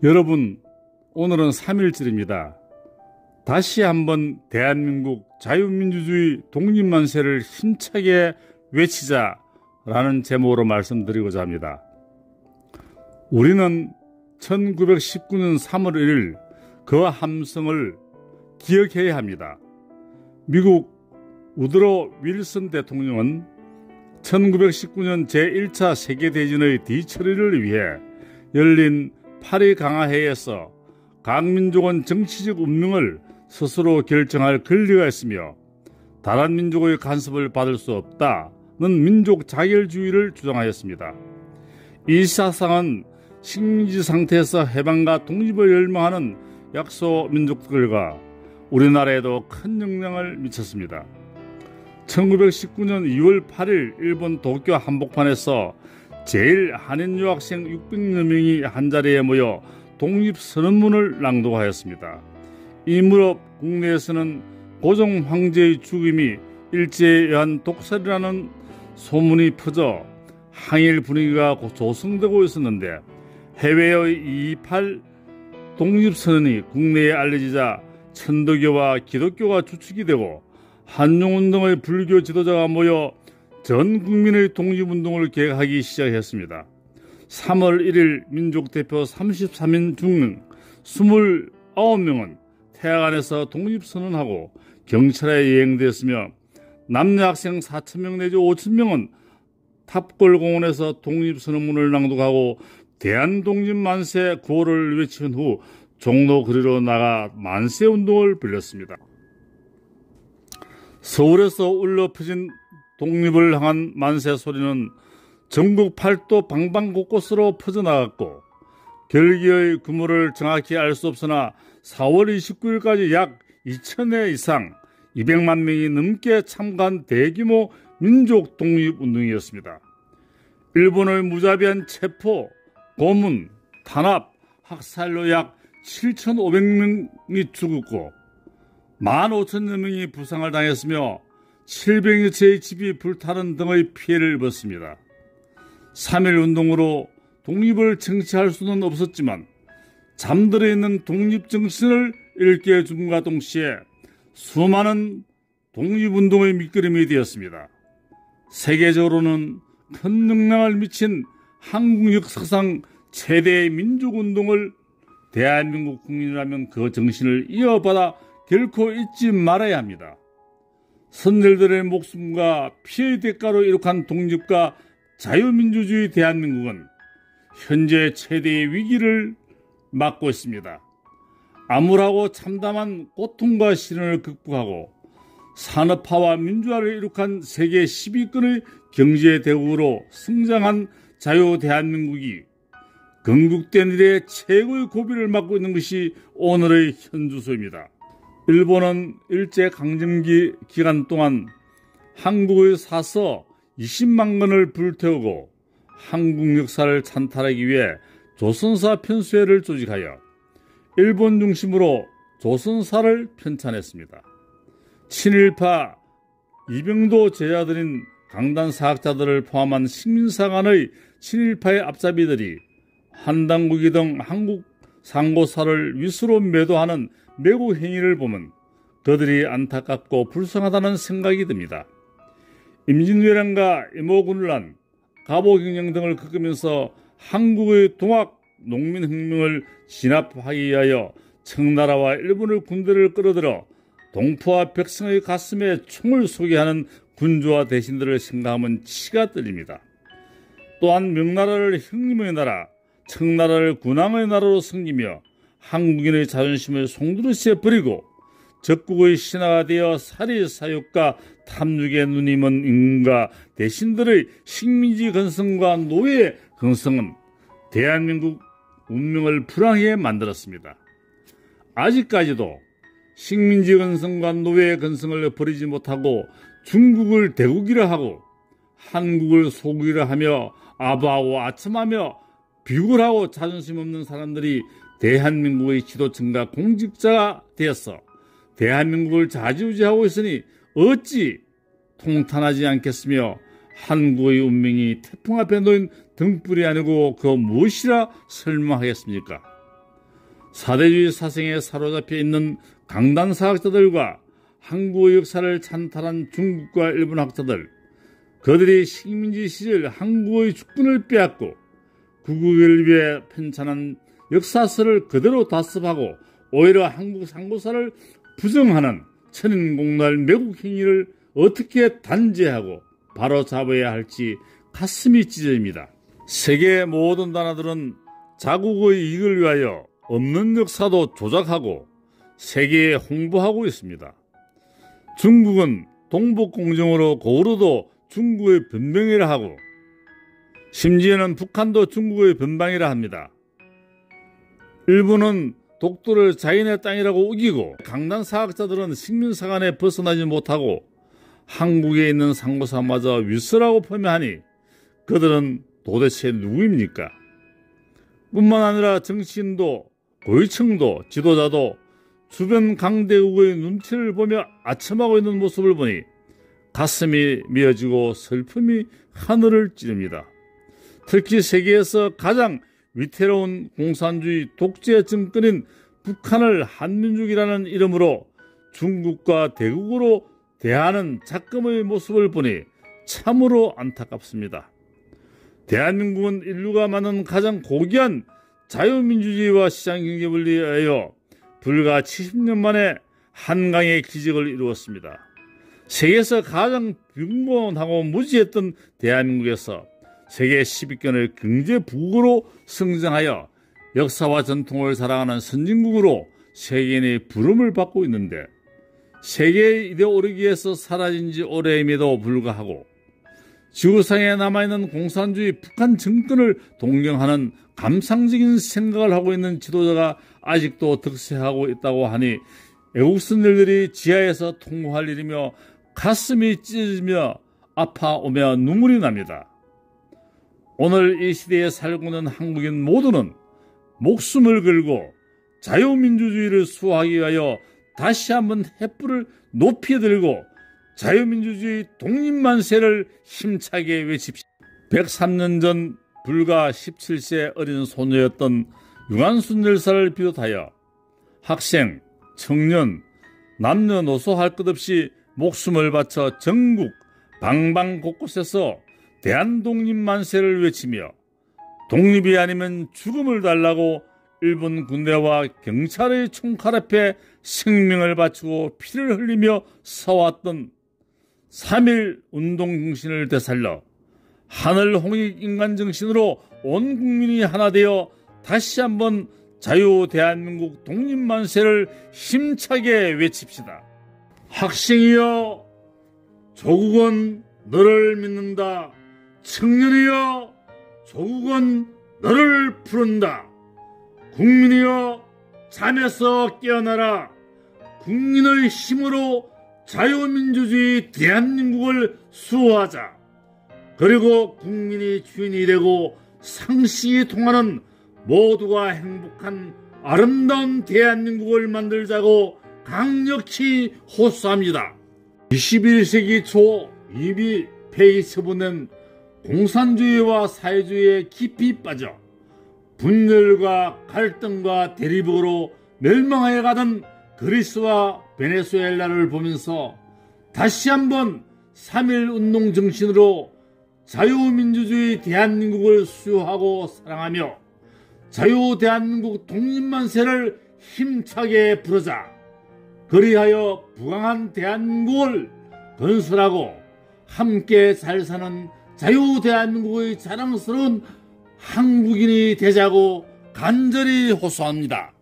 여러분, 오늘은 3.1절입니다. 다시 한번 대한민국 자유민주주의 독립만세를 힘차게 외치자라는 제목으로 말씀드리고자 합니다. 우리는 1919년 3월 1일 그 함성을 기억해야 합니다. 미국 우드로 윌슨 대통령은 1919년 제1차 세계대전의 뒤처리를 위해 열린 파리 강화회에서 각 민족은 정치적 운명을 스스로 결정할 권리가 있으며 다른 민족의 간섭을 받을 수 없다는 민족 자결주의를 주장하였습니다. 이 사상은 식민지 상태에서 해방과 독립을 열망하는 약소 민족들과 우리나라에도 큰 영향을 미쳤습니다. 1919년 2월 8일 일본 도쿄 한복판에서 제1한인 유학생 600여 명이 한자리에 모여 독립선언문을 낭독하였습니다. 이 무렵 국내에서는 고종 황제의 죽음이 일제에 의한 독살이라는 소문이 퍼져 항일 분위기가 조성되고 있었는데 해외의 228 독립선언이 국내에 알려지자 천도교와 기독교가 주축이 되고 한용운동의 불교 지도자가 모여 전 국민의 독립운동을 계획하기 시작했습니다. 3월 1일 민족대표 33인 중 29명은 태화관에서 독립선언하고 경찰에 예행되었으며 남녀 학생 4,000명 내지 5,000명은 탑골공원에서 독립선언문을 낭독하고 대한독립만세 구호를 외친 후 종로 거리로 나가 만세운동을 벌였습니다. 서울에서 울려 퍼진 독립을 향한 만세 소리는 전국 팔도 방방곳곳으로 퍼져나갔고 결기의 규모를 정확히 알 수 없으나 4월 29일까지 약 2,000회 이상 200만 명이 넘게 참가한 대규모 민족 독립운동이었습니다. 일본의 무자비한 체포, 고문, 탄압, 학살로 약 7,500명이 죽었고 15,000여 명이 부상을 당했으며 700여 채의 집이 불타는 등의 피해를 입었습니다. 3.1 운동으로 독립을 쟁취할 수는 없었지만 잠들어 있는 독립정신을 일깨워 줌과 동시에 수많은 독립운동의 밑거름이 되었습니다. 세계적으로는 큰 영향을 미친 한국 역사상 최대의 민족운동을 대한민국 국민이라면 그 정신을 이어받아 결코 잊지 말아야 합니다. 선열들의 목숨과 피해의 대가로 이룩한 독립과 자유민주주의 대한민국은 현재 최대의 위기를 맞고 있습니다. 암울하고 참담한 고통과 시련을 극복하고 산업화와 민주화를 이룩한 세계 10위권의 경제대국으로 성장한 자유 대한민국이 건국된 이래 최고의 고비를 맞고 있는 것이 오늘의 현주소입니다. 일본은 일제강점기 기간 동안 한국의 사서 20만 건을 불태우고 한국 역사를 찬탈하기 위해 조선사 편수회를 조직하여 일본 중심으로 조선사를 편찬했습니다. 친일파 이병도 제자들인 강단사학자들을 포함한 식민사관의 친일파의 앞잡이들이 한당국이 등 한국 상고사를 위수로 매도하는 매국 행위를 보면 그들이 안타깝고 불쌍하다는 생각이 듭니다. 임진왜란과 임오군란, 갑오경영 등을 겪으면서 한국의 동학 농민혁명을 진압하기 위하여 청나라와 일본의 군대를 끌어들여 동포와 백성의 가슴에 총을 쏘게 하는 군주와 대신들을 생각하면 치가 떨립니다. 또한 명나라를 형님의 나라, 청나라를 군왕의 나라로 섬기며 한국인의 자존심을 송두리째 버리고 적국의 신하가 되어 사리사욕과 탐욕에 눈이 먼 임금과 대신들의 식민지 건성과 노예 건성은 대한민국 운명을 불황하게 만들었습니다. 아직까지도 식민지 건성과 노예 건성을 버리지 못하고 중국을 대국이라 하고 한국을 소국이라 하며 아부하고 아첨하며 비굴하고 자존심 없는 사람들이 대한민국의 지도층과 공직자가 되어서 대한민국을 좌지우지하고 있으니 어찌 통탄하지 않겠으며 한국의 운명이 태풍 앞에 놓인 등불이 아니고 그 무엇이라 설명하겠습니까? 사대주의 사생에 사로잡혀 있는 강단사학자들과 한국의 역사를 찬탈한 중국과 일본 학자들, 그들이 식민지 시절 한국의 주권을 빼앗고 구국을 위해 편찬한 역사서를 그대로 답습하고 오히려 한국 상고사를 부정하는 천인공날 매국 행위를 어떻게 단죄하고 바로잡아야 할지 가슴이 찢어집니다. 세계 모든 나라들은 자국의 이익을 위하여 없는 역사도 조작하고 세계에 홍보하고 있습니다. 중국은 동북공정으로 고구려도 중국의 변방이라 하고 심지어는 북한도 중국의 변방이라 합니다. 일본은 독도를 자기네 땅이라고 우기고 강단사학자들은 식민사관에 벗어나지 못하고 한국에 있는 상고사마저 윗서라고 표명하니 그들은 도대체 누구입니까? 뿐만 아니라 정치인도 고위층도 지도자도 주변 강대국의 눈치를 보며 아첨하고 있는 모습을 보니 가슴이 미어지고 슬픔이 하늘을 찌릅니다. 특히 세계에서 가장 위태로운 공산주의 독재 정권인 북한을 한민족이라는 이름으로 중국과 대국으로 대하는 작금의 모습을 보니 참으로 안타깝습니다. 대한민국은 인류가 만든 가장 고귀한 자유민주주의와 시장경제 원리에 의하여 불과 70년 만에 한강의 기적을 이루었습니다. 세계에서 가장 빈곤하고 무지했던 대한민국에서 세계 10위권의 경제부국으로 성장하여 역사와 전통을 사랑하는 선진국으로 세계인의 부름을 받고 있는데 세계의 이데올로기에서 사라진 지 오래임에도 불구하고 지구상에 남아있는 공산주의 북한 정권을 동경하는 감상적인 생각을 하고 있는 지도자가 아직도 득세하고 있다고 하니 애국선열들이 지하에서 통곡할 일이며 가슴이 찢어지며 아파오며 눈물이 납니다. 오늘 이 시대에 살고 있는 한국인 모두는 목숨을 걸고 자유민주주의를 수호하기 위하여 다시 한번 횃불을 높이 들고 자유민주주의 독립만세를 힘차게 외칩시다. 103년 전 불과 17세 어린 소녀였던 유관순 열사를 비롯하여 학생, 청년, 남녀노소 할 것 없이 목숨을 바쳐 전국 방방 곳곳에서 대한독립만세를 외치며 독립이 아니면 죽음을 달라고 일본 군대와 경찰의 총칼 앞에 생명을 바치고 피를 흘리며 싸웠던 3.1 운동 정신을 되살려 하늘 홍익 인간 정신으로 온 국민이 하나 되어 다시 한번 자유 대한민국 독립만세를 힘차게 외칩시다. 학생이여, 조국은 너를 믿는다. 청년이여, 조국은 너를 부른다. 국민이여, 잠에서 깨어나라. 국민의 힘으로 자유민주주의 대한민국을 수호하자. 그리고 국민이 주인이 되고 상식이 통하는 모두가 행복한 아름다운 대한민국을 만들자고 강력히 호소합니다. 21세기 초 이미 페이스북은 공산주의와 사회주의에 깊이 빠져 분열과 갈등과 대립으로 멸망해 가던 그리스와 베네수엘라를 보면서 다시 한번 3.1 운동 정신으로 자유민주주의 대한민국을 수호하고 사랑하며 자유 대한민국 독립만세를 힘차게 부르자. 그리하여 부강한 대한민국을 건설하고 함께 잘 사는 자유 대한민국의 자랑스러운 한국인이 되자고 간절히 호소합니다.